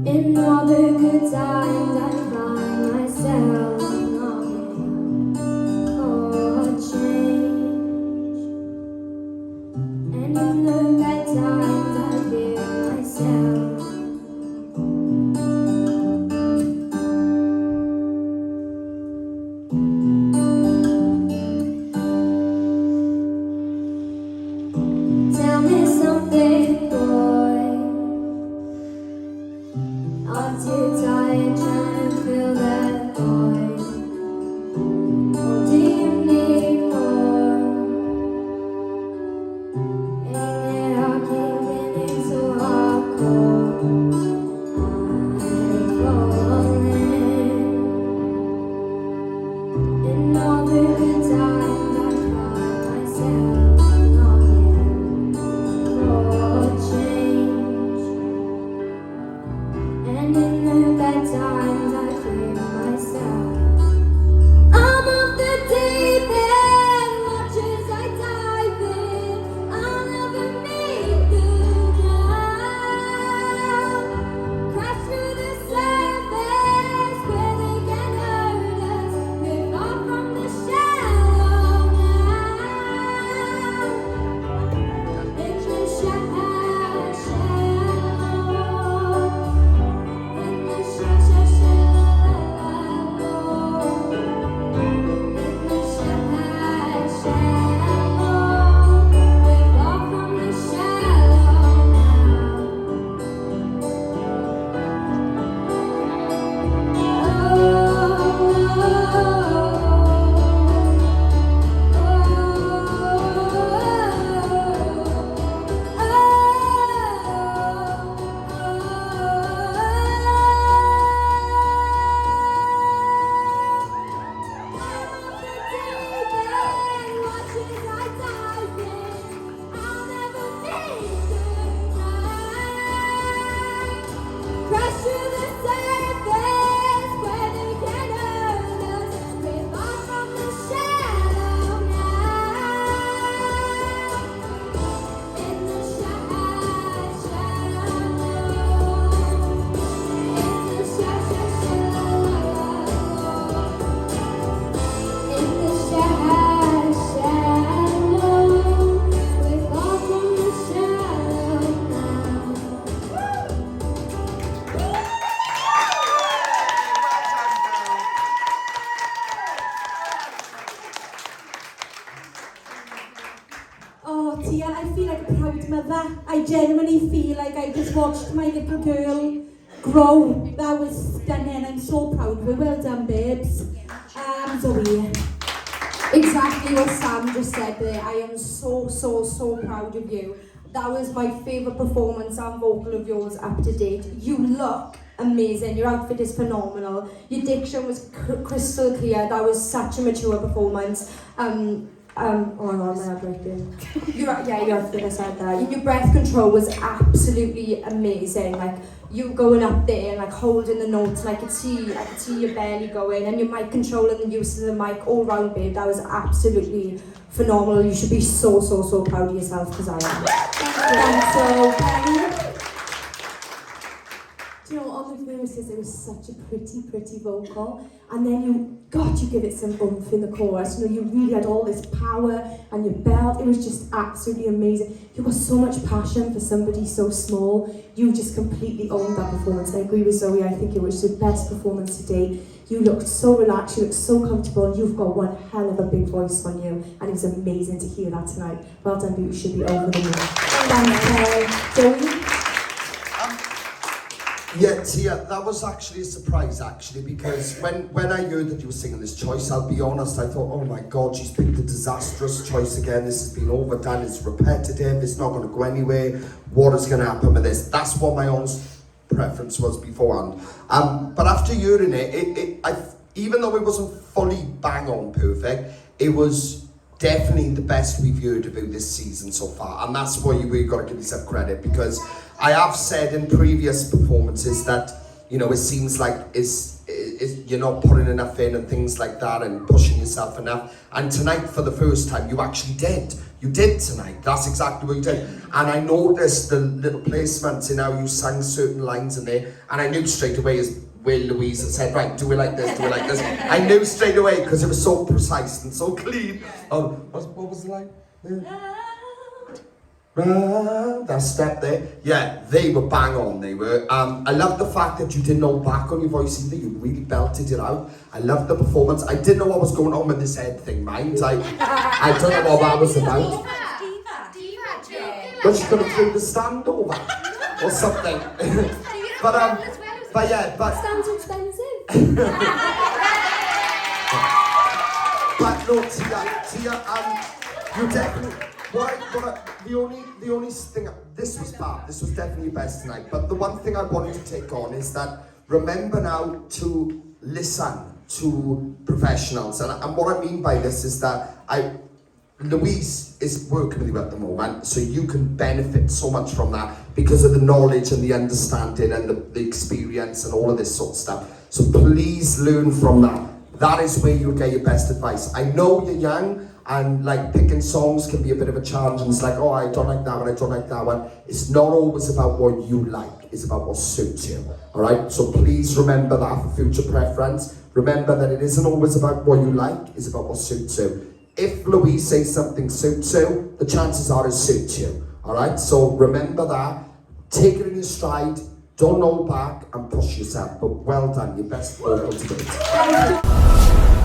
In all the good times I find myself longing for change, and in the bad times I fear myself. Tell me something, boy. I'm too tired trying to fill that void. Or do you need more? Ain't it hard keeping it so hardcore? I'm falling. In all the good times I find myself longing for change, and in the bad times I fear myself. I'm off the deep end, much as I dive in, I'll never make the ground. Crash through the surface where they can hurt us. We're far from the shallow now. In the shallow, in the shallow, in the shallow, we're far from the shallow now. Crash to the surface where they can hurt us. We're far from the shallow now. In the shallow, in the shallow, in the shallow, we're far from the shallow now. Oh, Tia, I feel like a proud mother. I genuinely feel like I just watched my little girl grow. That was stunning. I'm so proud of her. Well done, babes. Zoe. Exactly what Sam just said there. I am so proud of you. That was my favourite performance and vocal of yours up to date. You look amazing. Your outfit is phenomenal. Your diction was crystal clear. That was such a mature performance. Oh my god, my head right there. Your outfit, I said that. And your breath control was absolutely amazing. Like, you going up there and like holding the notes, and I could see your belly going, and your mic control and the use of the mic all round, babe. That was absolutely phenomenal. You should be so proud of yourself, because I am. Thanks, so Penny. Do you know, on the verses it was such a pretty vocal, and then you give it some oomph in the chorus. You know, you really had all this power and your belt. It was just absolutely amazing. You got so much passion for somebody so small. You just completely owned that performance. I agree with Zoe. I think it was your best performance to date. You looked so relaxed, you looked so comfortable, and you've got one hell of a big voice on you, and it was amazing to hear that tonight. Well done, you should be over the moon. Thanks, Zoe. Yeah, Tia, that was actually a surprise, because when I heard that you were singing this choice, I'll be honest, I thought, oh my god, she's picked a disastrous choice again. This has been overdone, it's repetitive, it's not going to go anywhere. What is going to happen with this? That's what my honest preference was beforehand. But after hearing it, even though it wasn't fully bang on perfect, it was definitely the best we've heard about this season so far, and that's why we've got to give yourself credit, because I have said in previous performances that, you know, it seems like you're not putting enough in and things like that and pushing yourself enough, and tonight for the first time you actually did. You did tonight. That's exactly what you did. And I noticed the little placements in how you sang certain lines in there, and I knew straight away as where Louise had said, right, do it like this, do it like this. I knew straight away because it was so precise and so clean. What was the line? That step there. Yeah, they were bang on, they were. I love the fact that you didn't hold back on your voice either. You really belted it out. I loved the performance. I didn't know what was going on with this head thing, mind. I don't know what that was about. But she's gonna throw the stand over or something. but Stands expensive. but no, Tia, you definitely. The only thing, this was bad, this was definitely best tonight, but the one thing I wanted to take on is that remember now to listen to professionals, and what I mean by this is that Louise is working with you at the moment, so you can benefit so much from that because of the knowledge and the understanding and the experience and all of this sort of stuff. So please learn from that. That is where you'll get your best advice. I know you're young, and like picking songs can be a bit of a challenge, and it's like, oh, I don't like that one, I don't like that one. It's not always about what you like, it's about what suits you. Alright, so please remember that for future preference. Remember that it isn't always about what you like, it's about what suits you. If Louise says something suits you, the chances are it suits you. Alright, so remember that, take it in your stride, don't hold back and push yourself. But well done, your best vocal to date.